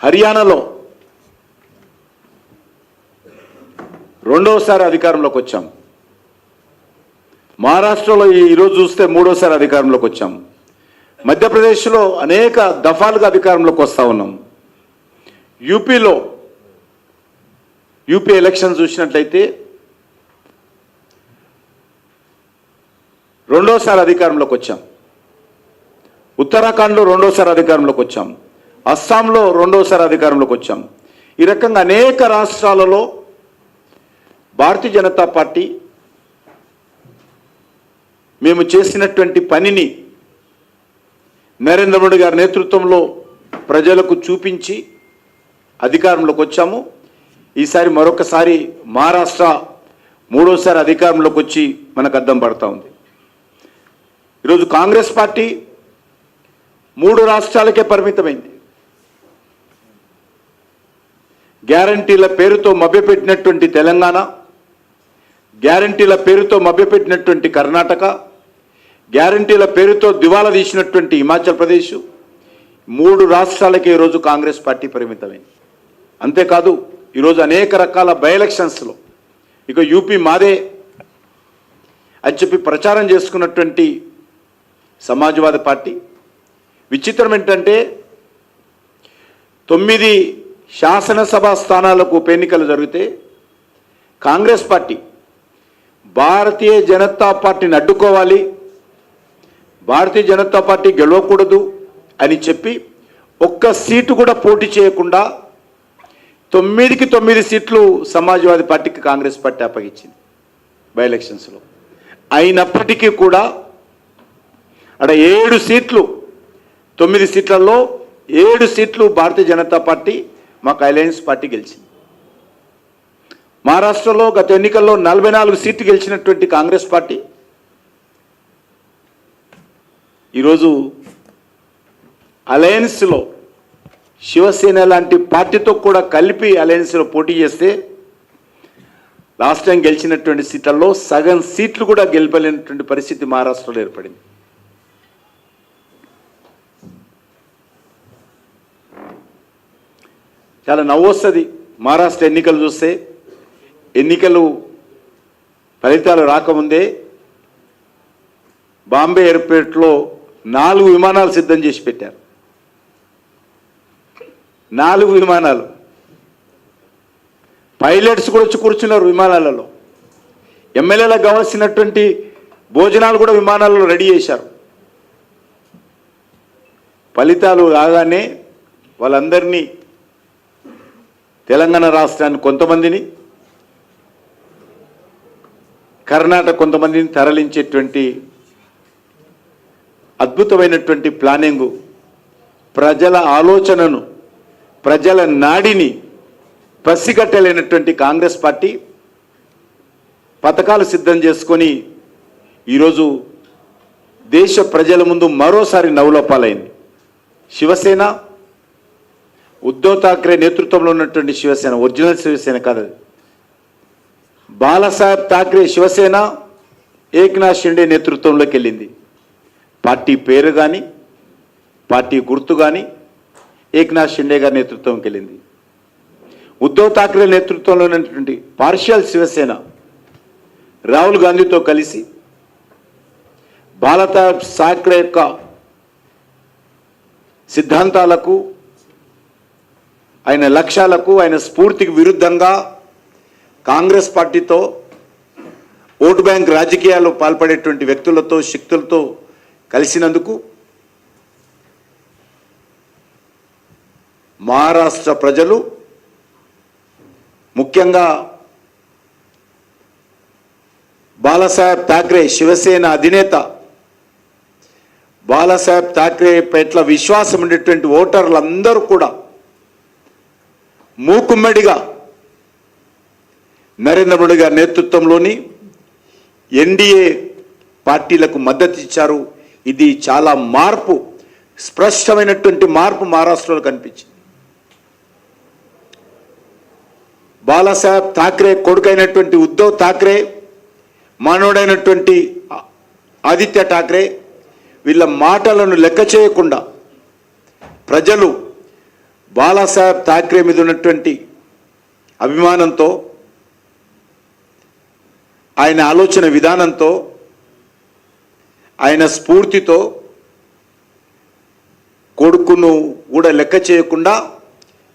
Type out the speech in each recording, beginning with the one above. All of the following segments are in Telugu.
హర్యానాలో రెండోసారి అధికారంలోకి వచ్చాం. మహారాష్ట్రలో ఈరోజు చూస్తే మూడోసారి అధికారంలోకి వచ్చాం. మధ్యప్రదేశ్లో అనేక దఫాలుగా అధికారంలోకి వస్తూ ఉన్నాం. యూపీ ఎలక్షన్ చూసినట్లయితే రెండోసారి అధికారంలోకి వచ్చాం. ఉత్తరాఖండ్లో రెండోసారి అధికారంలోకి వచ్చాం. అస్సాంలో రెండోసారి అధికారంలోకి వచ్చాం. ఈ రకంగా అనేక రాష్ట్రాలలో భారతీయ జనతా పార్టీ మేము చేసినటువంటి పనిని నరేంద్ర మోడీ గారి నేతృత్వంలో ప్రజలకు చూపించి అధికారంలోకి వచ్చాము. ఈసారి మరొకసారి మహారాష్ట్ర మూడోసారి అధికారంలోకి వచ్చి మనకు అద్దం పడతా ఉంది. ఈరోజు కాంగ్రెస్ పార్టీ 3 రాష్ట్రాలకే పరిమితమైంది. గ్యారంటీల పేరుతో మభ్యపెట్టినటువంటి తెలంగాణ, గ్యారంటీల పేరుతో మభ్యపెట్టినటువంటి కర్ణాటక, గ్యారంటీల పేరుతో దివాలా తీసినటువంటి హిమాచల్ ప్రదేశ్, 3 రాష్ట్రాలకే ఈరోజు కాంగ్రెస్ పార్టీ పరిమితమైంది. అంతేకాదు ఈరోజు అనేక రకాల బై ఎలక్షన్స్లో ఇక యూపీ మాదే అని చెప్పి ప్రచారం చేసుకున్నటువంటి సమాజ్వాదీ పార్టీ, విచిత్రం ఏంటంటే 9 శాసనసభ స్థానాలకు ఉప ఎన్నికలు జరిగితే కాంగ్రెస్ పార్టీ భారతీయ జనతా పార్టీని అడ్డుకోవాలి, భారతీయ జనతా పార్టీ గెలవకూడదు అని చెప్పి ఒక్క సీటు కూడా పోటీ చేయకుండా 9కి 9 సీట్లు సమాజ్వాదీ పార్టీకి కాంగ్రెస్ పార్టీ అప్పగించింది బై ఎలక్షన్స్లో. అయినప్పటికీ కూడా అక్కడ 7 సీట్లు, 9 సీట్లలో 7 సీట్లు భారతీయ జనతా పార్టీ మాకు అలయన్స్ పార్టీ గెలిచింది. మహారాష్ట్రలో గత ఎన్నికల్లో 44 సీట్లు గెలిచినటువంటి కాంగ్రెస్ పార్టీ ఈరోజు అలయన్స్లో శివసేన లాంటి పార్టీతో కూడా కలిపి అలయన్స్లో పోటీ చేస్తే లాస్ట్ టైం గెలిచినటువంటి సీట్లలో సగం సీట్లు కూడా గెలపలేనటువంటి పరిస్థితి మహారాష్ట్రలో ఏర్పడింది. చాలా నవ్వొస్తుంది మహారాష్ట్ర ఎన్నికలు చూస్తే. ఎన్నికలు ఫలితాలు రాకముందే బాంబే ఎయిర్పోర్ట్లో 4 విమానాలు సిద్ధం చేసి పెట్టారు. 4 విమానాలు, పైలట్స్ కూడా వచ్చి కూర్చున్నారు విమానాలలో. ఎమ్మెల్యేలకు కావాల్సినటువంటి భోజనాలు కూడా విమానాలలో రెడీ చేశారు. ఫలితాలు రాగానే వాళ్ళందరినీ, తెలంగాణ రాష్ట్రాన్ని కొంతమందిని, కర్ణాటక కొంతమందిని తరలించేటువంటి అద్భుతమైనటువంటి ప్లానింగు, ప్రజల ఆలోచనను, ప్రజల నాడిని పసిగట్టలేనటువంటి కాంగ్రెస్ పార్టీ పథకాలు సిద్ధం చేసుకొని ఈరోజు దేశ ప్రజల ముందు మరోసారి నవ్వులోపాలైంది. శివసేన, ఉద్ధవ్ ఠాక్రే నేతృత్వంలో ఉన్నటువంటి శివసేన, ఒరిజినల్ శివసేన కాదు, బాలాసాహెబ్ ఠాక్రే శివసేన ఏక్నాథ్ షిండే నేతృత్వంలోకి వెళ్ళింది. పార్టీ పేరు కానీ పార్టీ గుర్తు కానీ ఏక్నాథ్ షిండే గారి నేతృత్వంకి వెళ్ళింది. ఉద్ధవ్ ఠాక్రే నేతృత్వంలో ఉన్నటువంటి పార్షియల్ శివసేన రాహుల్ గాంధీతో కలిసి బాలాసాహెబ్ ఠాక్రే యొక్క సిద్ధాంతాలకు, ఆయన లక్ష్యాలకు, ఆయన స్ఫూర్తికి విరుద్ధంగా కాంగ్రెస్ పార్టీతో ఓటు బ్యాంక్ రాజకీయాలు పాల్పడేటువంటి వ్యక్తులతో, శక్తులతో కలిసినందుకు మహారాష్ట్ర ప్రజలు, ముఖ్యంగా బాలాసాహెబ్ ఠాక్రే శివసేన అధినేత బాలాసాహెబ్ ఠాక్రే పట్ల విశ్వాసం ఉండేటువంటి ఓటర్లందరూ కూడా మూకుమ్మడిగా నరేంద్ర మోడీ గారి నేతృత్వంలోని ఎన్డీఏ పార్టీలకు మద్దతు ఇచ్చారు. ఇది చాలా మార్పు, స్పష్టమైనటువంటి మార్పు మహారాష్ట్రలో కనిపించింది. బాలాసాహెబ్ ఠాక్రే కొడుకైనటువంటి ఉద్ధవ్ ఠాక్రే, మనవడైనటువంటి ఆదిత్య ఠాక్రే, వీళ్ళ మాటలను లెక్క చేయకుండా ప్రజలు బాలాసాహెబ్ ఠాక్రే మీద ఉన్నటువంటి అభిమానంతో, ఆయన ఆలోచన విధానంతో, ఆయన స్ఫూర్తితో కొడుకును కూడా లెక్క చేయకుండా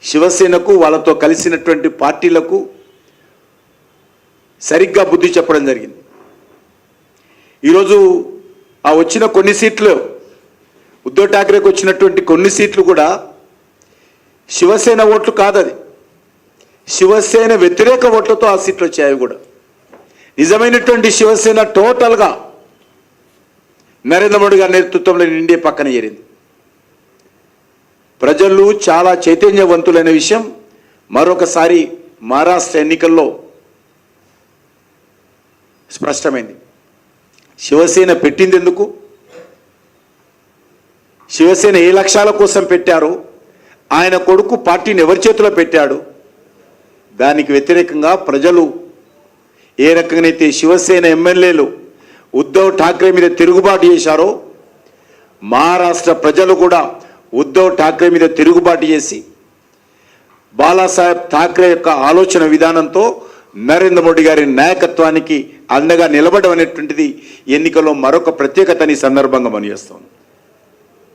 శివసేనకు, వాళ్ళతో కలిసినటువంటి పార్టీలకు సరిగ్గా బుద్ధి చెప్పడం జరిగింది. ఈరోజు ఆ వచ్చిన కొన్ని సీట్లు, ఉద్ధవ్ ఠాక్రేకి వచ్చినటువంటి కొన్ని సీట్లు కూడా శివసేన ఓట్లు కాదది, శివసేన వ్యతిరేక ఓట్లతో ఆ సీట్లు వచ్చాయి. కూడా నిజమైనటువంటి శివసేన టోటల్గా నరేంద్ర మోడీ గారి నేతృత్వంలో ఇండియా పక్కన చేరింది. ప్రజలు చాలా చైతన్యవంతులైన విషయం మరొకసారి మహారాష్ట్ర ఎన్నికల్లో స్పష్టమైంది. శివసేన పెట్టింది ఎందుకు, శివసేన ఏ లక్ష్యాల కోసం పెట్టారో, ఆయన కొడుకు పార్టీని ఎవరి చేతిలో పెట్టాడు, దానికి వ్యతిరేకంగా ప్రజలు ఏ రకంగానైతే శివసేన ఎమ్మెల్యేలు ఉద్ధవ్ ఠాక్రే మీద తిరుగుబాటు చేశారో, మహారాష్ట్ర ప్రజలు కూడా ఉద్ధవ్ ఠాక్రే మీద తిరుగుబాటు చేసి బాలాసాహెబ్ ఠాక్రే యొక్క ఆలోచన విధానంతో నరేంద్ర మోడీ గారి నాయకత్వానికి అండగా నిలబడడం అనేటువంటిది ఎన్నికల్లో మరొక ప్రత్యేకతని సందర్భంగా మనం చేస్తాం.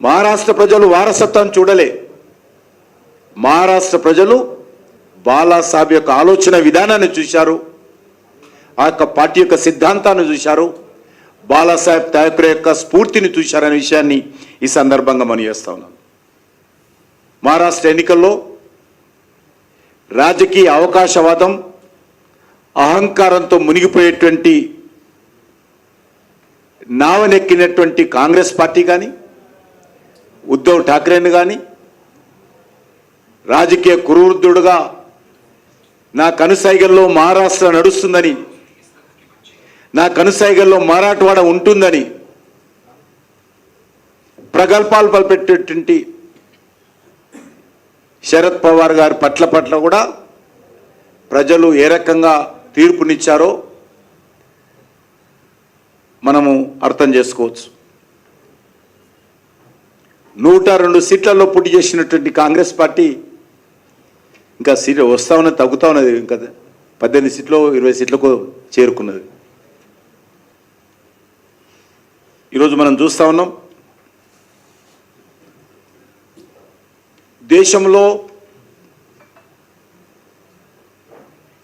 మహారాష్ట్ర ప్రజలు వారసత్వాన్ని చూడలే, మహారాష్ట్ర ప్రజలు బాలాసాహెబ్ యొక్క ఆలోచన విధానాన్ని చూశారు, ఆ యొక్క పార్టీ యొక్క సిద్ధాంతాన్ని చూశారు, బాలాసాహెబ్ ఠాక్రే యొక్క స్ఫూర్తిని చూశారనే విషయాన్ని ఈ సందర్భంగా మనం చేస్తా ఉన్నాం. మహారాష్ట్ర ఎన్నికల్లో రాజకీయ అవకాశవాదం, అహంకారంతో మునిగిపోయేటువంటి నావనెక్కినటువంటి కాంగ్రెస్ పార్టీ కానీ, ఉద్ధవ్ ఠాక్రేని కానీ, రాజకీయ కురువృద్ధుడుగా నా కనుసైగల్లో మహారాష్ట్ర నడుస్తుందని, నా కనుసైగల్లో మరాఠవాడ ఉంటుందని ప్రగల్భాలు పలిపెట్టేటువంటి శరద్ పవార్ గారి పట్ల కూడా ప్రజలు ఏ రకంగా తీర్పునిచ్చారో మనము అర్థం చేసుకోవచ్చు. 102 సీట్లలో పోటీ చేసినటువంటి కాంగ్రెస్ పార్టీ ఇంకా సీట్లు వస్తూ ఉన్నది, తగ్గుతూ ఉన్నది. ఇంకా 18 సీట్లు 20 సీట్లకు చేరుకున్నది. ఈరోజు మనం చూస్తూ ఉన్నాం, దేశంలో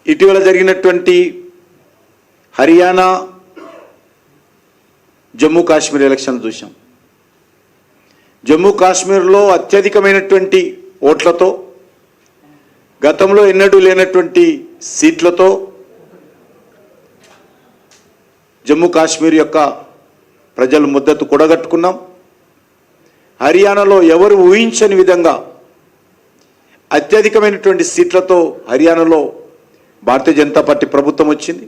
ఇటీవల జరిగినటువంటి హర్యానా, జమ్మూ కాశ్మీర్ ఎలక్షన్ చూసాం. జమ్మూ కాశ్మీర్లో అత్యధికమైనటువంటి ఓట్లతో, గతంలో ఎన్నడూ లేనటువంటి సీట్లతో జమ్మూ కాశ్మీర్ యొక్క ప్రజలు మద్దతు కూడగట్టుకున్నాం. హర్యానాలో ఎవరు ఊహించని విధంగా అత్యధికమైనటువంటి సీట్లతో హర్యానాలో భారతీయ జనతా పార్టీ ప్రభుత్వం వచ్చింది.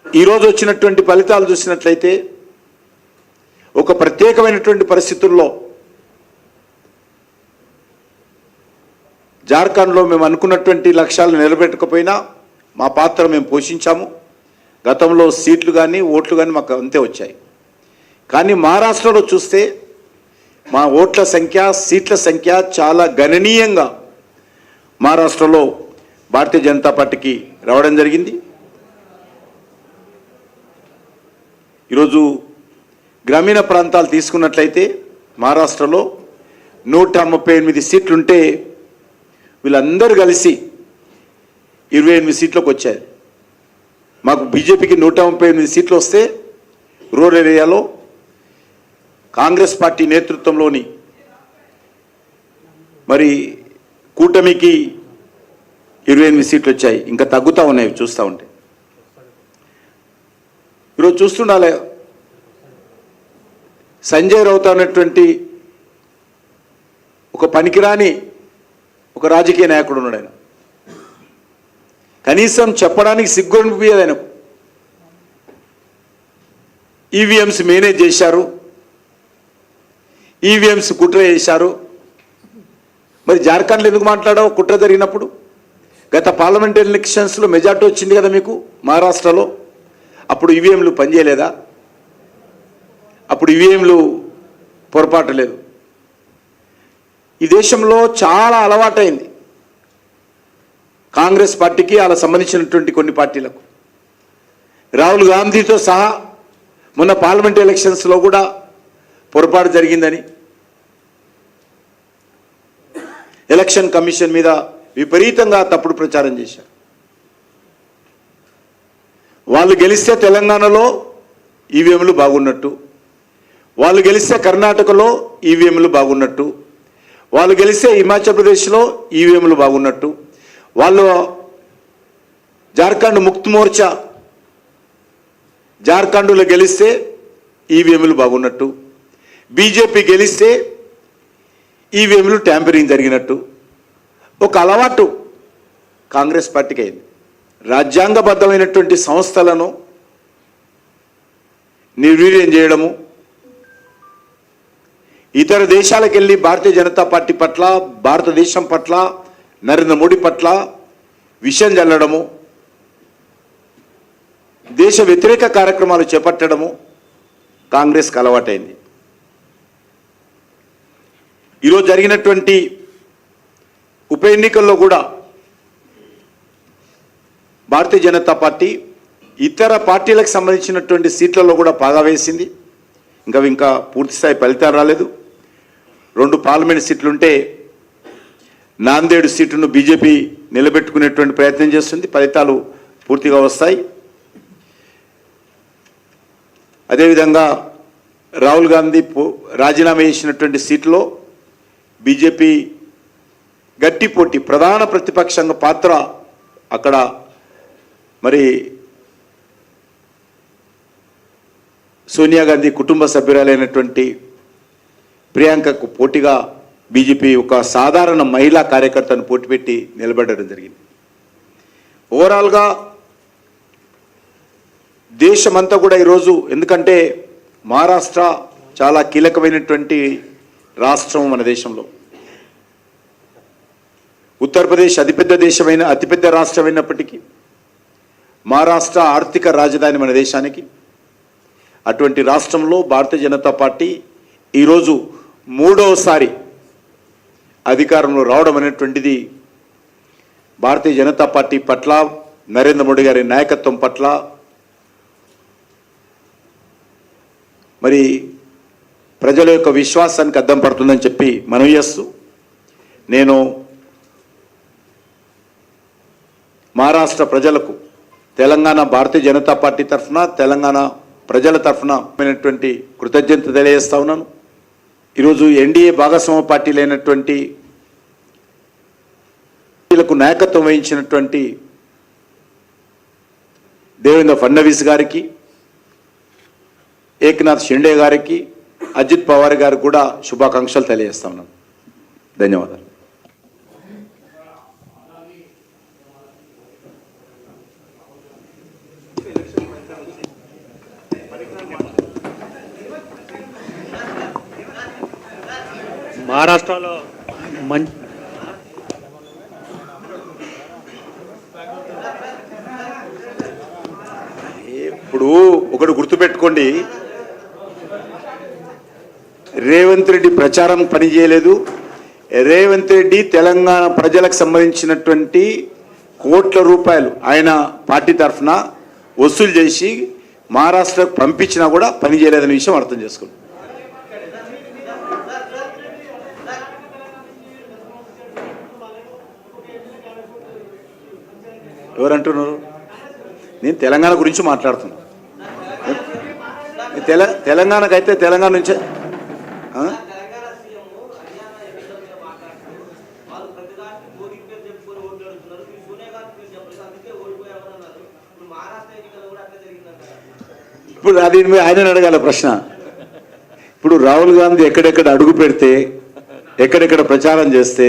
ఈరోజు వచ్చినటువంటి ఫలితాలు చూసినట్లయితే ఒక ప్రత్యేకమైనటువంటి పరిస్థితుల్లో జార్ఖండ్లో మేము అనుకున్నటువంటి లక్ష్యాలను నిలబెట్టకపోయినా మా పాత్ర మేము పోషించాము. గతంలో సీట్లు కానీ ఓట్లు కానీ మాకు అంతే వచ్చాయి. కానీ మహారాష్ట్రలో చూస్తే మా ఓట్ల సంఖ్య, సీట్ల సంఖ్య చాలా గణనీయంగా మహారాష్ట్రలో భారతీయ జనతా పార్టీకి రావడం జరిగింది. ఈరోజు గ్రామీణ ప్రాంతాలు తీసుకున్నట్లయితే మహారాష్ట్రలో 138 సీట్లుంటే వీళ్ళందరూ కలిసి 28 సీట్లకు వచ్చాయి. మాకు బీజేపీకి 138 సీట్లు వస్తే రూరల్ ఏరియాలో కాంగ్రెస్ పార్టీ నేతృత్వంలోని మరి కూటమికి 28 సీట్లు వచ్చాయి. ఇంకా తగ్గుతూ ఉన్నాయి చూస్తూ ఉంటే. ఈరోజు చూస్తుండాలి, సంజయ్ రౌత్ అనేటువంటి ఒక పనికిరాని ఒక రాజకీయ నాయకుడు ఉన్నాడు. ఆయన కనీసం చెప్పడానికి సిగ్గు అనిపించదు ఆయనకు. ఈవీఎంస్ మేనేజ్ చేశారు, ఈవీఎంస్ కుట్ర చేశారు. మరి జార్ఖండ్లో ఎందుకు మాట్లాడావు కుట్ర జరిగినప్పుడు? గత పార్లమెంటరీ ఎలక్షన్స్లో మెజార్టీ వచ్చింది కదా మీకు మహారాష్ట్రలో. అప్పుడు ఈవీఎంలు పనిచేయలేదా? అప్పుడు ఈవీఎంలు పొరపాటు లేదు. ఈ దేశంలో చాలా అలవాటైంది కాంగ్రెస్ పార్టీకి అలా సంబంధించినటువంటి కొన్ని పార్టీలకు. రాహుల్ గాంధీతో సహా మొన్న పార్లమెంట్ ఎలక్షన్స్లో కూడా పొరపాటు జరిగిందని ఎలక్షన్ కమిషన్ మీద విపరీతంగా తప్పుడు ప్రచారం చేశారు. వాళ్ళు గెలిస్తే తెలంగాణలో ఈవీఎంలు బాగున్నట్టు, వాళ్ళు గెలిస్తే కర్ణాటకలో ఈవీఎంలు బాగున్నట్టు, వాళ్ళు గెలిస్తే హిమాచల్ ప్రదేశ్లో ఈవీఎంలు బాగున్నట్టు, వాళ్ళు జార్ఖండ్ ముక్త్ మోర్చా జార్ఖండ్లో గెలిస్తే ఈవీఎంలు బాగున్నట్టు, బీజేపీ గెలిస్తే ఈవీఎంలు ట్యాంపరింగ్ జరిగినట్టు ఒక అలవాటు కాంగ్రెస్ పార్టీకి అయింది. రాజ్యాంగబద్ధమైనటువంటి సంస్థలను నిర్వీర్యం చేయడము, ఇతర దేశాలకు వెళ్ళి భారతీయ జనతా పార్టీ పట్ల, భారతదేశం పట్ల, నరేంద్ర మోడీ పట్ల విషయం చల్లడము, దేశ వ్యతిరేక కార్యక్రమాలు చేపట్టడము కాంగ్రెస్కి అలవాటైంది. ఈరోజు జరిగినటువంటి ఉప ఎన్నికల్లో కూడా భారతీయ జనతా పార్టీ ఇతర పార్టీలకు సంబంధించినటువంటి సీట్లలో కూడా పాగా వేసింది. ఇంకా పూర్తిస్థాయి ఫలితాలు రాలేదు. 2 పార్లమెంట్ సీట్లుంటే నాందేడు సీటును బీజేపీ నిలబెట్టుకునేటువంటి ప్రయత్నం చేస్తుంది. ఫలితాలు పూర్తిగా వస్తాయి. అదేవిధంగా రాహుల్ గాంధీ రాజీనామా చేసినటువంటి సీట్లో బీజేపీ గట్టి పోటీ, ప్రధాన ప్రతిపక్షంగా పాత్ర అక్కడ మరి సోనియా గాంధీ కుటుంబ సభ్యురాలైనటువంటి ప్రియాంకకు పోటీగా బీజేపీ ఒక సాధారణ మహిళా కార్యకర్తను పోటీ పెట్టి నిలబడడం జరిగింది. ఓవరాల్గా దేశమంతా కూడా ఈరోజు, ఎందుకంటే మహారాష్ట్ర చాలా కీలకమైనటువంటి రాష్ట్రం మన దేశంలో, ఉత్తరప్రదేశ్ అతిపెద్ద రాష్ట్రమైనప్పటికీ మహారాష్ట్ర ఆర్థిక రాజధాని మన దేశానికి. అటువంటి రాష్ట్రంలో భారతీయ జనతా పార్టీ ఈరోజు 3వసారి అధికారంలో రావడం అనేటువంటిది భారతీయ జనతా పార్టీ పట్ల, నరేంద్ర మోడీ గారి నాయకత్వం పట్ల మరి ప్రజల యొక్క విశ్వాసానికి అద్దం పడుతుందని చెప్పి మనవి చేస్తూ, నేను మహారాష్ట్ర ప్రజలకు తెలంగాణ భారతీయ జనతా పార్టీ తరఫున, తెలంగాణ ప్రజల తరఫున కృతజ్ఞత తెలియజేస్తా ఉన్నాను. ఈరోజు ఎన్డీఏ భాగస్వామ్య పార్టీలైనటువంటి లకు నాయకత్వం వహించినటువంటి దేవేంద్ర ఫడ్నవీస్ గారికి, ఏక్నాథ్ షిండే గారికి, అజిత్ పవార్ గారికి కూడా శుభాకాంక్షలు తెలియజేస్తా ఉన్నాను. ధన్యవాదాలు. మహారాష్ట్రలో ఇప్పుడు ఒకటి గుర్తుపెట్టుకోండి, రేవంత్ రెడ్డి ప్రచారం పనిచేయలేదు. రేవంత్ రెడ్డి తెలంగాణ ప్రజలకు సంబంధించినటువంటి కోట్ల రూపాయలు ఆయన పార్టీ తరఫున వసూలు చేసి మహారాష్ట్రకు పంపించినా కూడా పనిచేయలేదనే విషయం అర్థం చేసుకోండి. ఎవరంటున్నారు? నేను తెలంగాణ గురించి మాట్లాడుతున్నా. తెలంగాణకైతే తెలంగాణ నుంచే ఇప్పుడు అది ఆయన అడగాల ప్రశ్న. ఇప్పుడు రాహుల్ గాంధీ ఎక్కడెక్కడ అడుగు పెడితే, ఎక్కడెక్కడ ప్రచారం చేస్తే